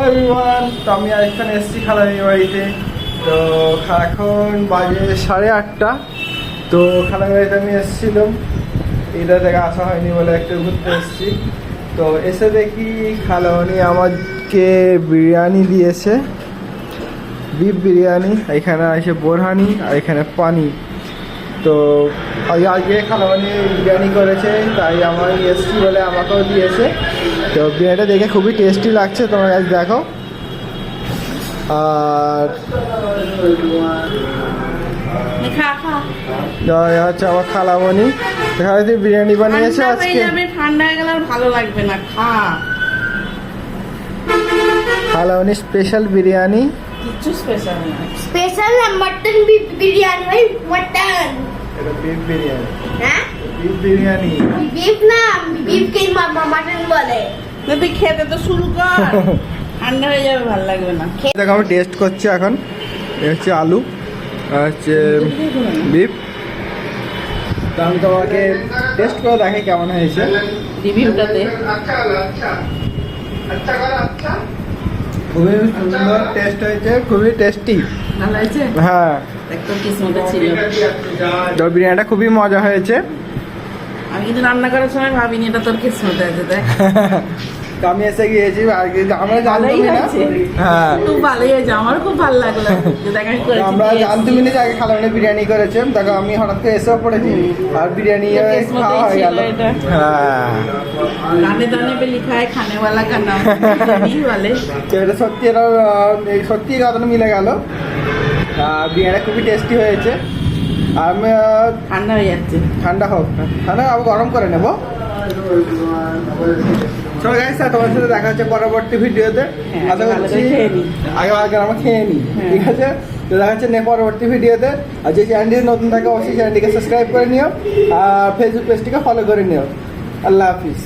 Everyone, তো আমি এখানে এসেছি খালামির বাড়িতে। তো এখন বাজে 8:30। তো খালামির বাড়িতে আমি এসেছিলাম, এটা থেকে আসা হয়নি বলে একটু ঘুরতে এসেছি। তো এসে দেখি খালামণি আমাকে বিরিয়ানি দিয়েছে, বিফ বিরিয়ানি। এখানে আছে বোরহানি আর এখানে পানি। তো আজকে খালামণি বিরিয়ানি করেছে, তাই আমার এসছি বলে আমাকেও দিয়েছে। তো বিরিয়ানিটা দেখে খুবই টেস্টি লাগছে, তোমরা আজ দেখো। আর হচ্ছে আমার খালামণি এখানে বিরিয়ানি বানিয়েছে আজকে। ঠান্ডা হয়ে গেলে আর ভালো লাগবে না, খা। খালামণি স্পেশাল বিরিয়ানি, কিচ্ছু স্পেশাল না। স্পেশাল না, মটন বিফ বিরিয়ানি ভাই, মটন। এটা বিফ বিরিয়ানি। হ্যাঁ, বিফ বিরিয়ানি, বিফ না, বিফকে মটন বলে। তুই খেতে তো শুরু কর, ঠান্ডা হয়ে যাবে, ভালো লাগবে না। দেখো আমি টেস্ট করছি এখন। এটা হচ্ছে আলু আর হচ্ছে বিফ। তো আমি তোমাকে টেস্ট করে দেখি কেমন হয়েছে রিভিউটাতে খুবই সুন্দর টেস্ট হয়েছে, খুবই টেস্টি। ভালো হয়েছে, হ্যাঁ, একদম কিসমতে ছিল। তো বিরিয়ানিটা খুবই মজা হয়েছে। আমি কিন্তু রান্না করার সময় ভাবিনি এটা তোর কিসমতে আছে, দেখ। তো আমি এসে গিয়েছি আর কি, আমরা জানতামই না। হ্যাঁ, খুব ভালোই হয়েছে, আমার খুব ভালো লাগলো যে দেখা তো আমরা জানতামই না যে আগে খালামণি বিরিয়ানি করেছে। দেখো আমি হঠাৎ করে এসেও পড়েছি আর বিরিয়ানি খাওয়া হয়ে গেল। হ্যাঁ, গানে দানে পে লিখা है खाने वाला का नाम नहीं वाले। তো এটা সত্যি, এটা সত্যি কথাটা মিলে গেল। বিরিয়ানিটা খুবই টেস্টি হয়েছে। আমি ঠান্ডা হয়ে যাচ্ছে, ঠান্ডা হোক, ঠান্ডা আবার গরম করে নেবো। চলো গাইস, তোমার সাথে দেখা হচ্ছে পরবর্তী ভিডিওতে। আশা করছি আগে আমরা খেয়ে নিই, ঠিক আছে? তো দেখা হচ্ছে পরবর্তী ভিডিওতে। আর যে চ্যানেলটি নতুন থাকে অবশ্যই চ্যানেলটিকে সাবস্ক্রাইব করে নিও আর ফেসবুক পেজটিকে ফলো করে নিও। আল্লাহ হাফিজ।